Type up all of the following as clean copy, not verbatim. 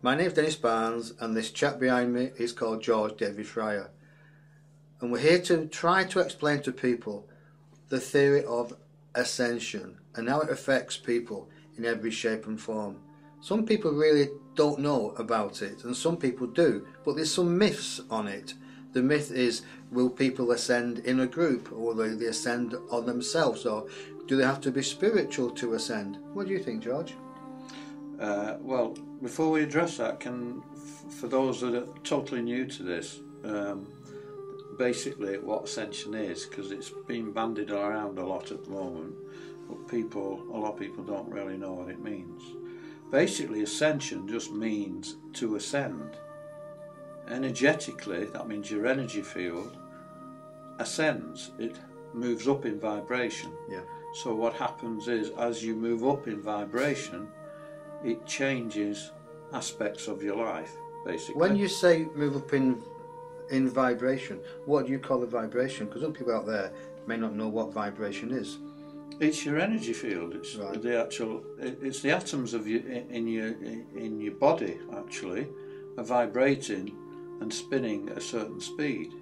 My name's Dennis Barnes, and this chap behind me is called George David Fryer. And we're here to try to explain to people the theory of ascension and how it affects people in every shape and form. Some people really don't know about it, and some people do, but there's some myths on it. The myth is, will people ascend in a group, or will they ascend on themselves, or do they have to be spiritual to ascend? What do you think, George? Well, before we address that, for those that are totally new to this, basically what ascension is, because it's been bandied around a lot at the moment, but a lot of people don't really know what it means. Basically, ascension just means to ascend. Energetically, that means your energy field ascends. It moves up in vibration. Yeah. So what happens is, as you move up in vibration, it changes aspects of your life, basically. When you say move up in vibration, what do you call a vibration? Because some people out there may not know what vibration is. It's your energy field. It's right. It's the atoms of in your body actually are vibrating and spinning at a certain speed.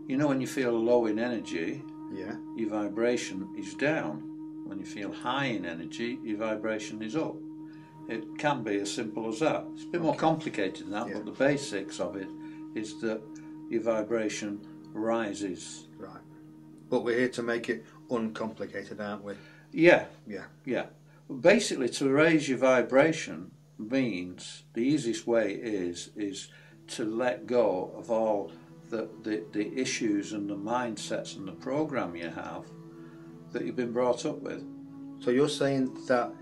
You know, when you feel low in energy, yeah, your vibration is down. When you feel high in energy, your vibration is up. It can be as simple as that. It's a bit more complicated than that, yeah. But the basics of it is that your vibration rises. Right. But we're here to make it uncomplicated, aren't we? Yeah. Yeah. Yeah. Basically, to raise your vibration means the easiest way is to let go of all the issues and the mindsets and the program you have that you've been brought up with. So you're saying that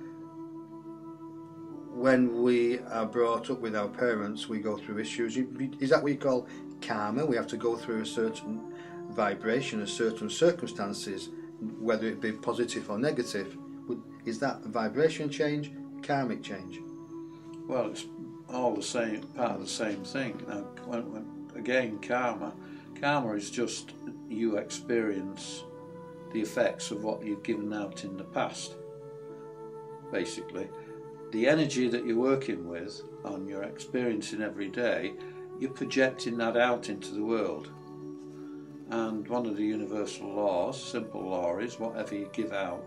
when we are brought up with our parents, we go through issues. Is that what you call karma? We have to go through a certain vibration, a certain circumstances, whether it be positive or negative. Is that vibration change, karmic change? Well, it's all the same, part of the same thing. Now, again, karma is just you experience the effects of what you've given out in the past, basically. The energy that you're working with and you're experiencing every day, you're projecting that out into the world. And one of the universal laws, simple law, is whatever you give out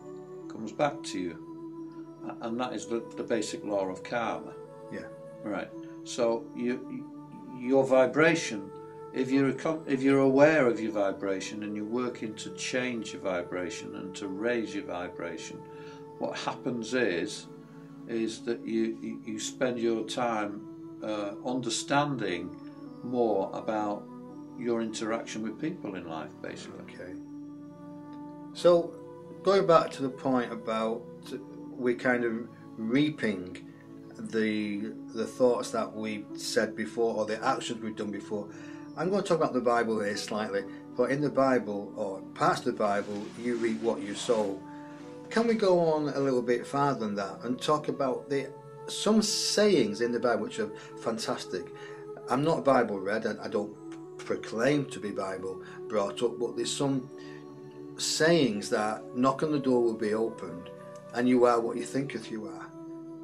comes back to you. And that is the basic law of karma. Yeah. Right. So your vibration, if you're aware of your vibration and you're working to change your vibration and to raise your vibration, what happens is that you spend your time understanding more about your interaction with people in life, basically. Okay. So, going back to the point about we kind of reaping the thoughts that we said before, or the actions we've done before, I'm going to talk about the Bible here slightly. But in the Bible, or parts of the Bible, you reap what you sow. Can we go on a little bit farther than that and talk about some sayings in the Bible which are fantastic? I'm not Bible read, and I don't proclaim to be Bible brought up, but there's some sayings that knock on the door will be opened, and you are what you thinketh you are.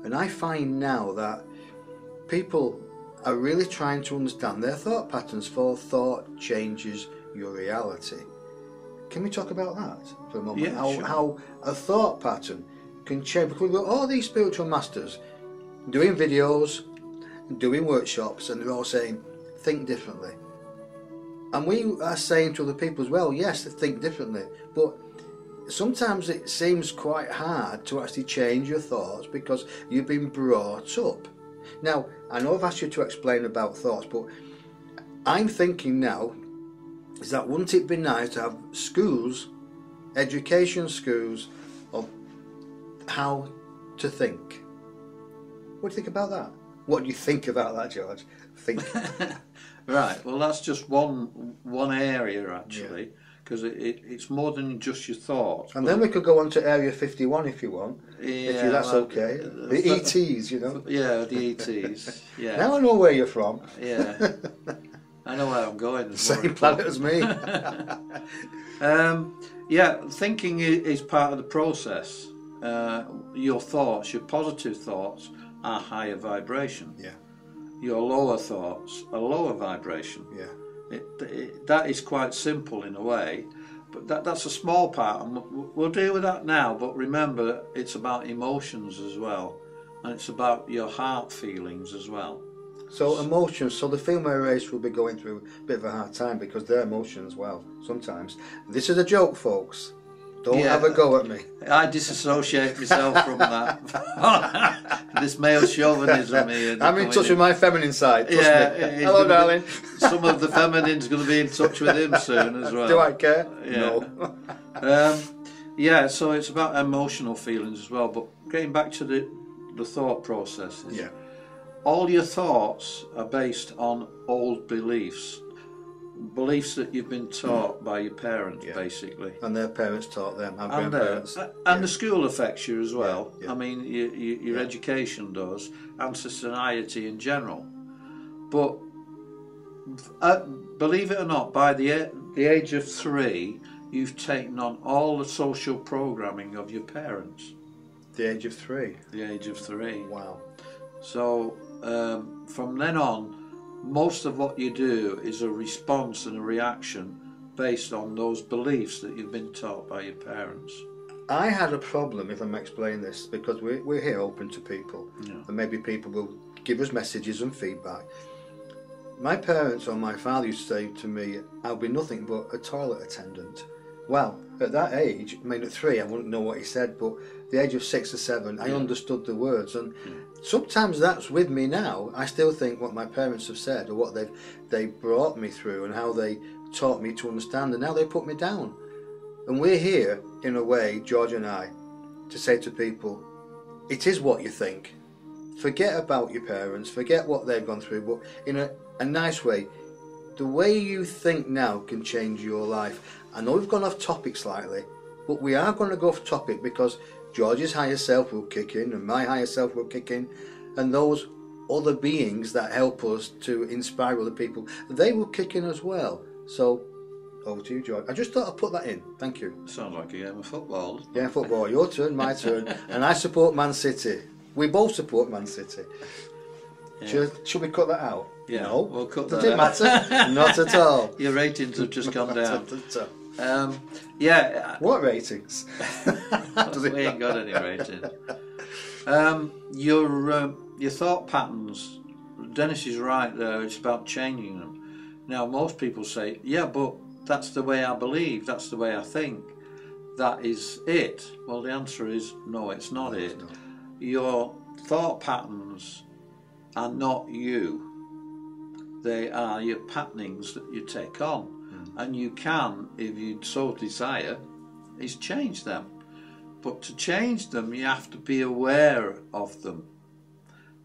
And I find now that people are really trying to understand their thought patterns, for thought changes your reality. Can we talk about that for a moment? Yeah, sure. How a thought pattern can change, because we've got all these spiritual masters doing videos, doing workshops, and they're all saying, think differently. And we are saying to other people as well, yes, think differently, but sometimes it seems quite hard to actually change your thoughts because you've been brought up. Now, I know I've asked you to explain about thoughts, but I'm thinking now, is that wouldn't it be nice to have schools, education schools, of how to think? What do you think about that? What do you think about that, George? Think. Right, well, that's just one area, actually, because it's more than just your thoughts. And then we could go on to Area 51 if you want, if that's okay. The ETs, you know. Yeah, the ETs, yeah. Now I know where you're from. Yeah. I know where I'm going. Same planet as me. Yeah, thinking is part of the process. Your thoughts, your positive thoughts, are higher vibration. Yeah. your lower thoughts a lower vibration. Yeah. That is quite simple in a way, but that's a small part, and we'll deal with that now. But remember, it's about emotions as well, and it's about your heart feelings as well. So emotions, so the female race will be going through a bit of a hard time because their emotions, well, sometimes. This is a joke, folks. Don't have a go at me. I disassociate myself from that. This male chauvinism here. I'm in touch with my feminine side. Trust me. Hello, darling. Some of the feminine's going to be in touch with him soon as well. Do I care? Yeah. No. Yeah, so it's about emotional feelings as well. But getting back to the thought processes. Yeah. All your thoughts are based on old beliefs that you've been taught by your parents, basically. And their parents taught them, and grandparents. And the school affects you as well. Yeah. I mean, your education does, and society in general. But believe it or not, by the age of 3, you've taken on all the social programming of your parents. The age of 3? The age of 3. Wow. So from then on, most of what you do is a response and a reaction based on those beliefs that you've been taught by your parents. I had a problem, if I'm explaining this, because we're here open to people, and maybe people will give us messages and feedback. My parents or my father used to say to me, I'll be nothing but a toilet attendant. Well, at that age, I mean at 3 I wouldn't know what he said, but the age of 6 or 7 I understood the words, and sometimes that's with me now. I still think what my parents have said, or what they brought me through, and how they taught me to understand, and now they put me down. And we're here, in a way, George and I, to say to people, it is what you think. Forget about your parents, forget what they've gone through, but in a nice way. The way you think now can change your life. I know we've gone off topic slightly, but we are going to go off topic because George's higher self will kick in, and my higher self will kick in, and those other beings that help us to inspire other people, they will kick in as well. So, over to you, George. I just thought I'd put that in. Thank you. Sounds like a game of football. Yeah, football. Your turn, my turn. And I support Man City. We both support Man City. Yeah. Should we cut that out? Yeah, no, we'll cut that out. Does it matter? Not at all. Your ratings have just gone down. What ratings? We ain't got any ratings. Your thought patterns, Dennis is right there, it's about changing them. Now most people say, yeah, but that's the way I believe, that's the way I think, that is it. Well, the answer is no, it's not it. It's not. Your thought patterns are not you. They are your patternings that you take on. And you can, if you so desire, is change them. But to change them, you have to be aware of them.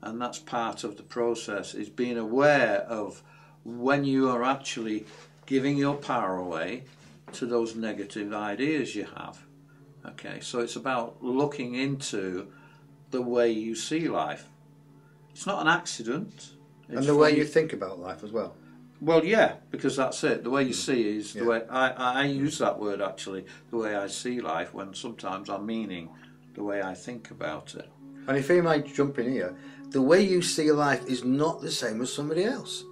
And that's part of the process, is being aware of when you are actually giving your power away to those negative ideas you have. Okay, so it's about looking into the way you see life. It's not an accident. And the way you think about life as well. Well, yeah, because that's it. The way you see is the way I use that word actually. The way I see life, when sometimes I'm meaning the way I think about it. And if you might jump in here, the way you see life is not the same as somebody else.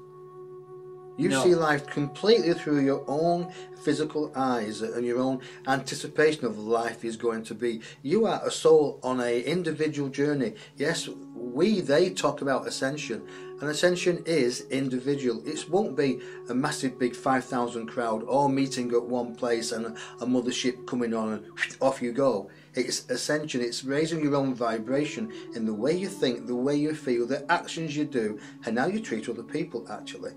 You see life completely through your own physical eyes and your own anticipation of life is going to be. You are a soul on an individual journey. Yes, they talk about ascension. And ascension is individual. It won't be a massive big 5,000 crowd all meeting at one place and a mothership coming on and off you go. It's ascension. It's raising your own vibration in the way you think, the way you feel, the actions you do, and how you treat other people actually.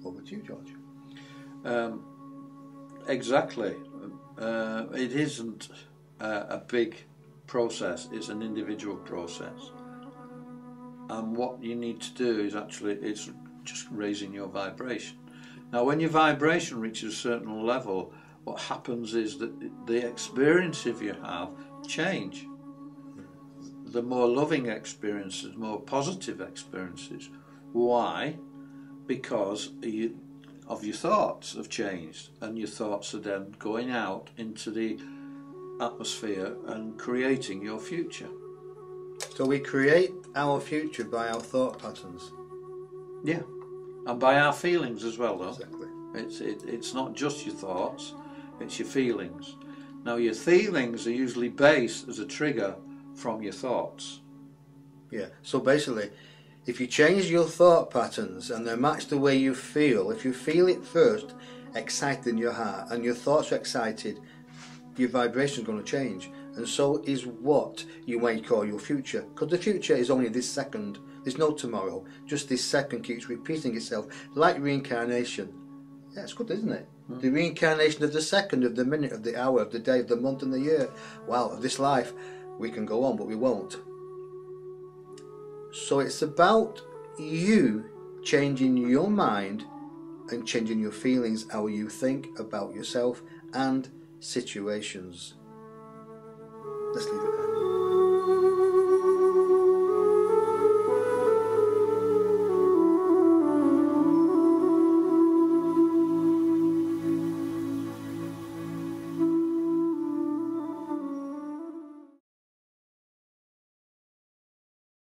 Over to you, George. Exactly. It isn't a big process, it's an individual process. And what you need to do is it's just raising your vibration. Now when your vibration reaches a certain level, what happens is that the experiences you have change. The more loving experiences, more positive experiences. Why? Because of your thoughts have changed, and your thoughts are then going out into the atmosphere and creating your future. So we create our future by our thought patterns. Yeah, and by our feelings as well, though. Exactly. It's not just your thoughts, it's your feelings. Now, your feelings are usually based as a trigger from your thoughts. Yeah. So basically, if you change your thought patterns and they match the way you feel, if you feel it first, excited in your heart, and your thoughts are excited, your vibration is going to change. And so is what you might call your future. Because the future is only this second. There's no tomorrow. Just this second keeps repeating itself, like reincarnation. Yeah, it's good, isn't it? The reincarnation of the second, of the minute, of the hour, of the day, of the month and the year. Wow, of this life, we can go on, but we won't. So it's about you changing your mind and changing your feelings, how you think about yourself and situations. Let's leave it there.